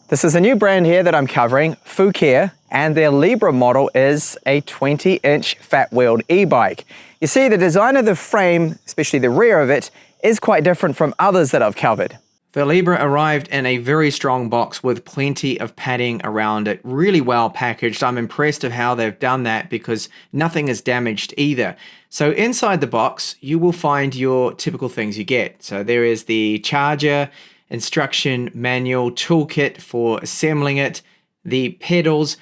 This is a new brand here that I'm covering, Fucare, and their Libra model is a 20-inch fat-wheeled e-bike. You see, the design of the frame, especially the rear of it, is quite different from others that I've covered. The Libra arrived in a very strong box with plenty of padding around it, really well packaged. I'm impressed of how they've done that because nothing is damaged either. So inside the box, you will find your typical things you get. So there is the charger, instruction manual, toolkit for assembling it, the pedals,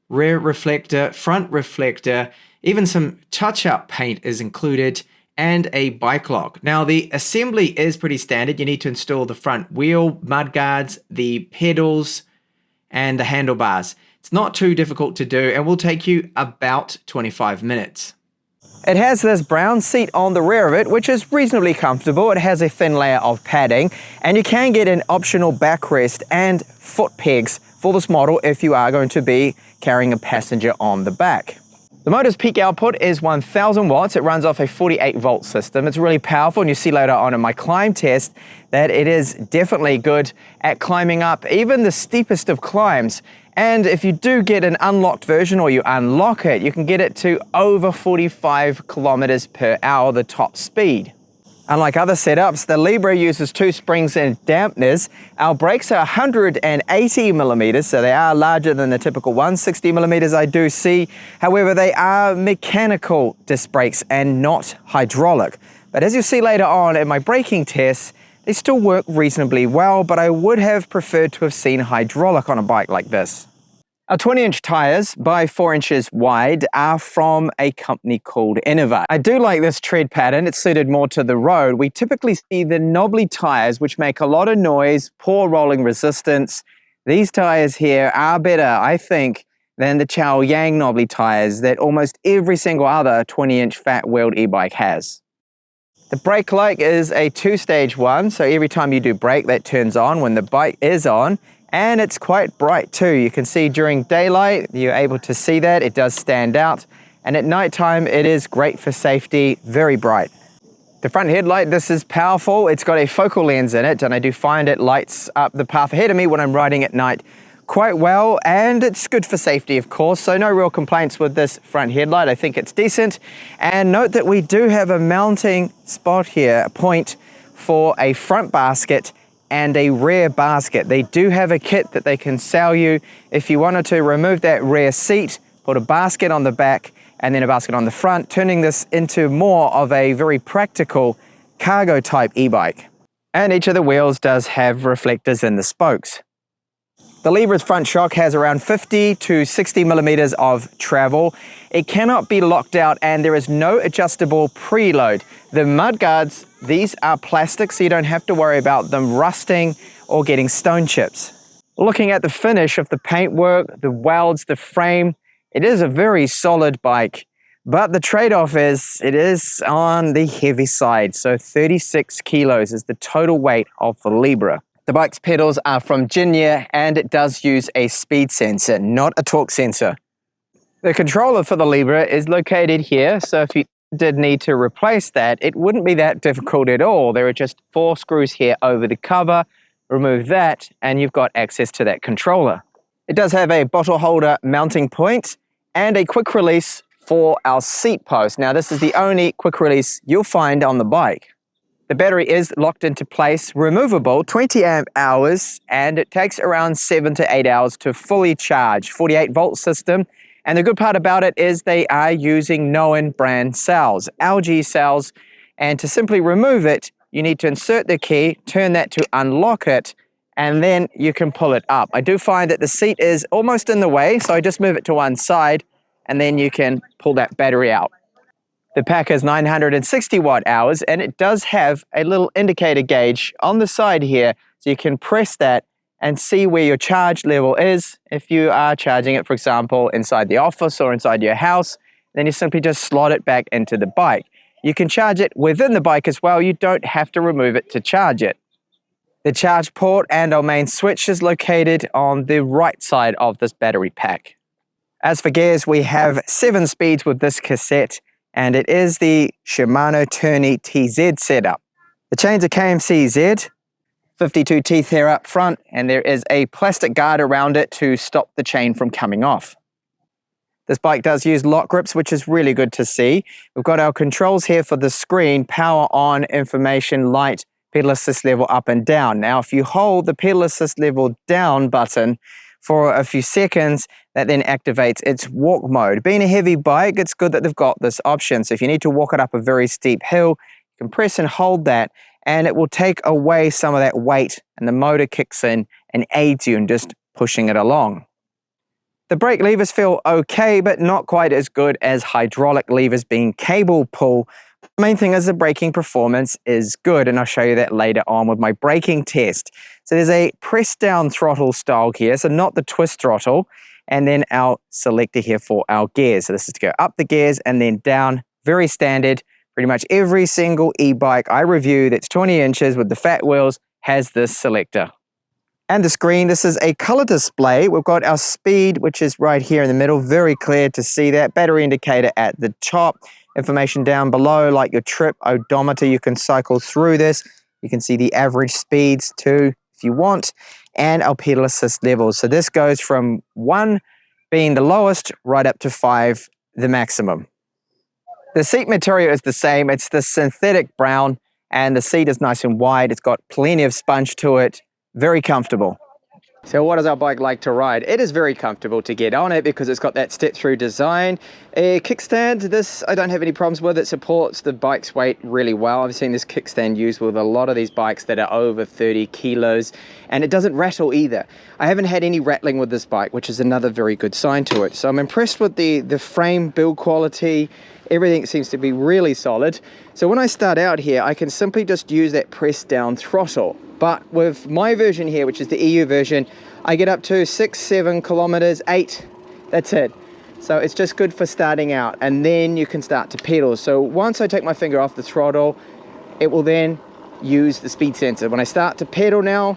rear reflector, front reflector, even some touch-up paint is included, and a bike lock. Now the assembly is pretty standard. You need to install the front wheel, mudguards, the pedals, and the handlebars. It's not too difficult to do and will take you about 25 minutes. It has this brown seat on the rear of it, which is reasonably comfortable. It has a thin layer of padding, and you can get an optional backrest and foot pegs for this model if you are going to be carrying a passenger on the back. The motor's peak output is 1000 watts. It runs off a 48 volt system. It's really powerful, and you see later on in my climb test that it is definitely good at climbing up even the steepest of climbs. And if you do get an unlocked version or you unlock it, you can get it to over 45 kilometers per hour, the top speed. Unlike other setups, the Libra uses 2 springs and dampeners. Our brakes are 180 millimeters, so they are larger than the typical 160 millimeters I do see. However, they are mechanical disc brakes and not hydraulic. But as you see later on in my braking tests, they still work reasonably well, but I would have preferred to have seen hydraulic on a bike like this. Our 20-inch tires by 4 inches wide are from a company called Innova. I do like this tread pattern. It's suited more to the road. We typically see the knobbly tires, which make a lot of noise, poor rolling resistance. These tires here are better, I think, than the Chow Yang knobbly tires that almost every single other 20-inch fat-wheeled e-bike has. The brake light is a 2-stage one, so every time you do brake, that turns on when the bike is on, and it's quite bright too. You can see during daylight, you're able to see that. It does stand out, and at nighttime, it is great for safety, very bright. The front headlight, this is powerful. It's got a focal lens in it, and I do find it lights up the path ahead of me when I'm riding at night quite well, and it's good for safety, of course, so no real complaints with this front headlight. I think it's decent. And note that we do have a mounting spot here, a point for a front basket and a rear basket. They do have a kit that they can sell you if you wanted to remove that rear seat, put a basket on the back and then a basket on the front, turning this into more of a very practical cargo type e-bike. And each of the wheels does have reflectors in the spokes. The Libra's front shock has around 50 to 60 millimeters of travel. It cannot be locked out, and there is no adjustable preload. The mudguards, these are plastic, so you don't have to worry about them rusting or getting stone chips. Looking at the finish of the paintwork, the welds, the frame, it is a very solid bike, but the trade-off is it is on the heavy side, so 36 kilos is the total weight of the Libra. The bike's pedals are from Jinya, and it does use a speed sensor, not a torque sensor. The controller for the Libra is located here, so if you did need to replace that, it wouldn't be that difficult at all. There are just 4 screws here over the cover. Remove that, and you've got access to that controller. It does have a bottle holder mounting point and a quick release for our seat post. Now, this is the only quick release you'll find on the bike. The battery is locked into place, removable, 20 amp hours, and it takes around 7 to 8 hours to fully charge, 48 volt system. And the good part about it is they are using known brand cells, LG cells, and to simply remove it, you need to insert the key, turn that to unlock it, and then you can pull it up. I do find that the seat is almost in the way, so I just move it to one side, and then you can pull that battery out. The pack is 960 watt hours, and it does have a little indicator gauge on the side here, so you can press that and see where your charge level is. If you are charging it, for example, inside the office or inside your house, then you simply just slot it back into the bike. You can charge it within the bike as well. You don't have to remove it to charge it. The charge port and our main switch is located on the right side of this battery pack. As for gears, we have 7 speeds with this cassette, and it is the Shimano Tourney TZ setup. The chains are KMCZ, 52 teeth here up front, and there is a plastic guard around it to stop the chain from coming off. This bike does use lock grips, which is really good to see. We've got our controls here for the screen, power on, information, light, pedal assist level up and down. Now, if you hold the pedal assist level down button for a few seconds, that then activates its walk mode. Being a heavy bike, it's good that they've got this option. So if you need to walk it up a very steep hill, you can press and hold that, and it will take away some of that weight, and the motor kicks in and aids you in just pushing it along. The brake levers feel okay, but not quite as good as hydraulic levers being cable pull. The main thing is the braking performance is good, and I'll show you that later on with my braking test. So there's a press down throttle style here, so not the twist throttle, and then our selector here for our gears. So this is to go up the gears and then down, very standard. Pretty much every single e-bike I review that's 20 inches with the fat wheels has this selector. And the screen, this is a color display. We've got our speed, which is right here in the middle, very clear to see that. Battery indicator at the top. Information down below, like your trip odometer. You can cycle through this. You can see the average speeds too, if you want. And our pedal assist levels. So this goes from 1 being the lowest, right up to 5, the maximum. The seat material is the same. It's the synthetic brown, and the seat is nice and wide. It's got plenty of sponge to it. Very comfortable. So what is our bike like to ride? It is very comfortable to get on it because it's got that step-through design. A kickstand, this I don't have any problems with. It supports the bike's weight really well. I've seen this kickstand used with a lot of these bikes that are over 30 kilos, and it doesn't rattle either. I haven't had any rattling with this bike, which is another very good sign to it. So I'm impressed with the frame build quality. Everything seems to be really solid. So when I start out here, I can simply just use that press down throttle. But with my version here, which is the EU version, I get up to 6, 7 kilometers, 8, that's it. So it's just good for starting out, and then you can start to pedal. So once I take my finger off the throttle, it will then use the speed sensor. When I start to pedal now,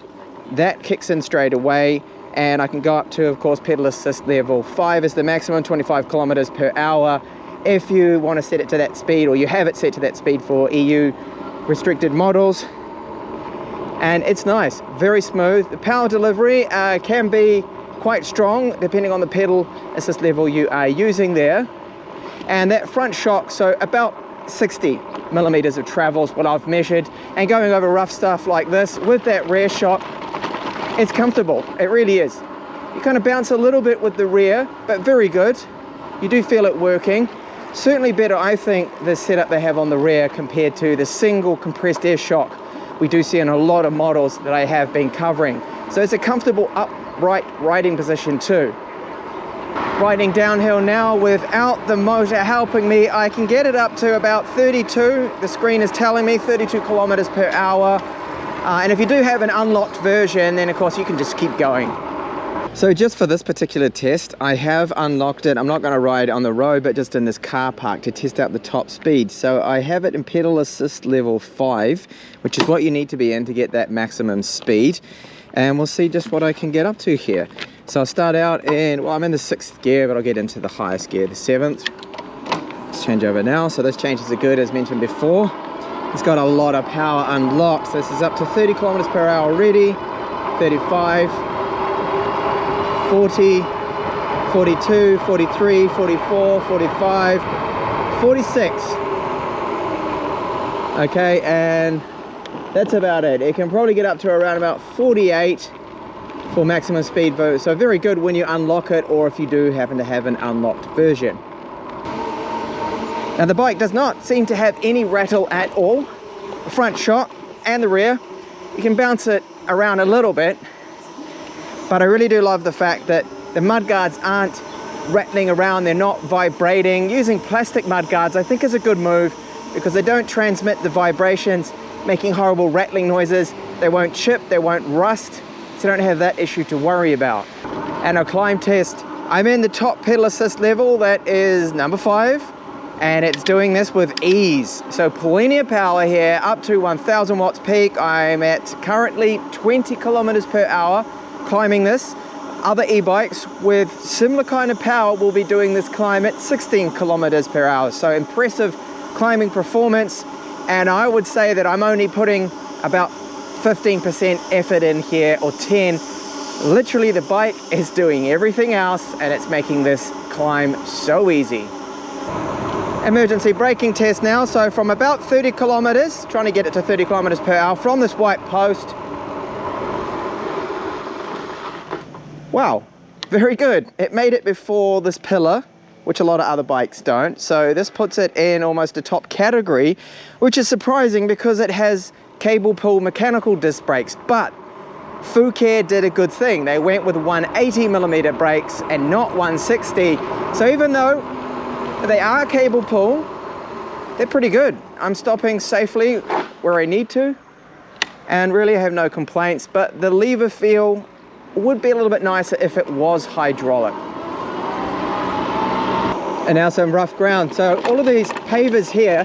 that kicks in straight away, and I can go up to, of course, pedal assist level 5 is the maximum, 25 kilometers per hour. If you want to set it to that speed, or you have it set to that speed for EU restricted models. And it's nice, very smooth. The power delivery can be quite strong depending on the pedal assist level you are using there. And that front shock, so about 60 millimeters of travel is what I've measured. And going over rough stuff like this with that rear shock, it's comfortable, it really is. You kind of bounce a little bit with the rear, but very good. You do feel it working. Certainly better, I think, the setup they have on the rear compared to the single compressed air shock we do see in a lot of models that I have been covering. So it's a comfortable upright riding position too. Riding downhill now without the motor helping me, I can get it up to about 32. The screen is telling me 32 kilometers per hour. And if you do have an unlocked version, then of course you can just keep going. So just for this particular test, I have unlocked it. I'm not going to ride on the road, but just in this car park to test out the top speed. So I have it in pedal assist level 5, which is what you need to be in to get that maximum speed. And we'll see just what I can get up to here. So I'll start out in, well, I'm in the 6th gear, but I'll get into the highest gear, the 7th. Let's change over now. So those changes are good, as mentioned before. It's got a lot of power unlocked. So this is up to 30 kilometers per hour already, 35, 40, 42, 43, 44, 45, 46. Okay, and that's about it. It can probably get up to around about 48 for maximum speed. So very good when you unlock it, or if you do happen to have an unlocked version. Now the bike does not seem to have any rattle at all. The front shock and the rear, you can bounce it around a little bit. But I really do love the fact that the mudguards aren't rattling around, they're not vibrating. Using plastic mudguards I think is a good move because they don't transmit the vibrations, making horrible rattling noises. They won't chip, they won't rust, so you don't have that issue to worry about. And our climb test, I'm in the top pedal assist level, that is number 5, and it's doing this with ease. So plenty of power here, up to 1000 watts peak. I'm at currently 20 kilometers per hour. Climbing this. Other e-bikes with similar kind of power will be doing this climb at 16 kilometers per hour. So impressive climbing performance, and I would say that I'm only putting about 15% effort in here or 10. Literally the bike is doing everything else and it's making this climb so easy. Emergency braking test now. So from about 30 kilometers, trying to get it to 30 kilometers per hour from this white post. Wow, very good. It made it before this pillar, which a lot of other bikes don't. So this puts it in almost a top category, which is surprising because it has cable pull mechanical disc brakes. But Fucare did a good thing. They went with 180mm brakes and not 160. So even though they are cable pull, they're pretty good. I'm stopping safely where I need to and really have no complaints, but the lever feel would be a little bit nicer if it was hydraulic. And now some rough ground. So all of these pavers here,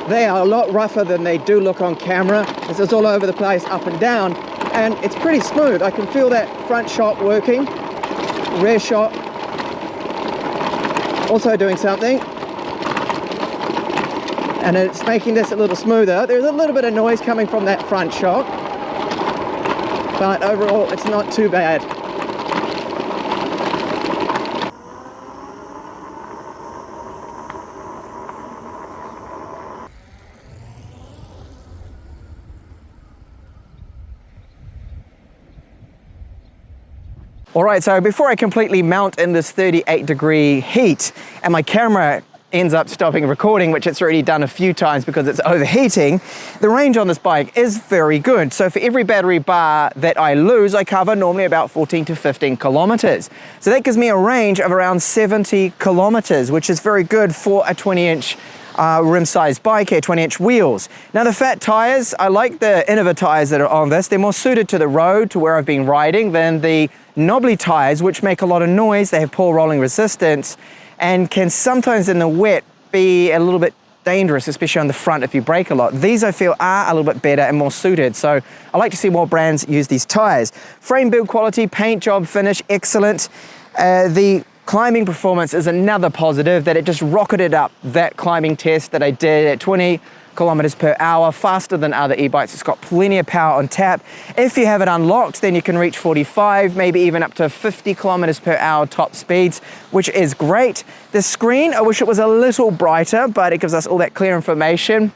they are a lot rougher than they do look on camera. This is all over the place, up and down, and it's pretty smooth. I can feel that front shot working, rear shot also doing something, and it's making this a little smoother. There's a little bit of noise coming from that front shock, but overall it's not too bad. All right, so before I completely mount in this 38-degree heat and my camera ends up stopping recording, which it's already done a few times because it's overheating, the range on this bike is very good. So for every battery bar that I lose, I cover normally about 14 to 15 kilometers. So that gives me a range of around 70 kilometers, which is very good for a 20-inch rim-sized bike here, 20-inch wheels. Now the fat tires, I like the Innova tires that are on this. They're more suited to the road, to where I've been riding, than the knobbly tires, which make a lot of noise. They have poor rolling resistance and can sometimes in the wet be a little bit dangerous, especially on the front if you brake a lot. These I feel are a little bit better and more suited, so I like to see more brands use these tires. Frame build quality, paint job finish, excellent. The climbing performance is another positive, that it just rocketed up that climbing test that I did at 20 kilometers per hour, faster than other e-bikes. It's got plenty of power on tap. If you have it unlocked, then you can reach 45, maybe even up to 50 kilometers per hour top speeds, which is great. The screen, I wish it was a little brighter, but it gives us all that clear information,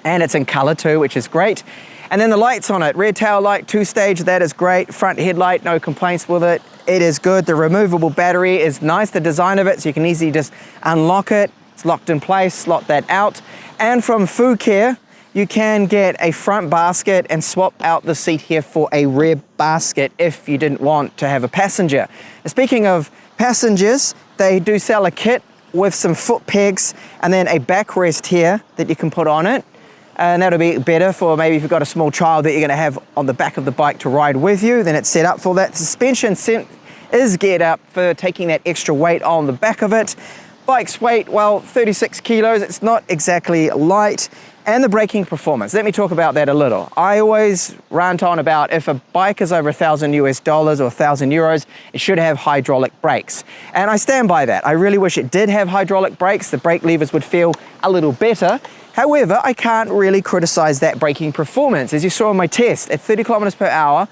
and it's in color too, which is great. And then the lights on it, rear tail light, 2-stage, that is great. Front headlight, no complaints with it. It is good. The removable battery is nice, the design of it, so you can easily just unlock it. It's locked in place, slot that out. And from Fucare, you can get a front basket and swap out the seat here for a rear basket if you didn't want to have a passenger. Now, speaking of passengers, they do sell a kit with some foot pegs and then a backrest here that you can put on it. And that'll be better for maybe if you've got a small child that you're going to have on the back of the bike to ride with you, then it's set up for that. Suspension is geared up for taking that extra weight on the back of it. Bike's weight, well, 36 kilos, it's not exactly light. And the braking performance, let me talk about that a little. I always rant on about if a bike is over $1,000 US or 1,000 euros, it should have hydraulic brakes. And I stand by that. I really wish it did have hydraulic brakes. The brake levers would feel a little better. However, I can't really criticize that braking performance. As you saw in my test, at 30 kilometers per hour,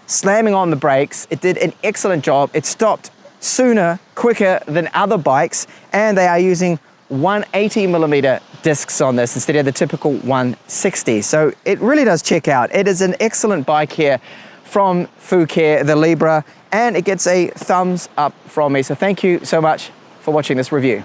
slamming on the brakes, it did an excellent job. It stopped sooner, quicker than other bikes, and they are using 180mm discs on this instead of the typical 160. So it really does check out. It is an excellent bike here from Fucare, the Libra, and it gets a thumbs up from me. So thank you so much for watching this review.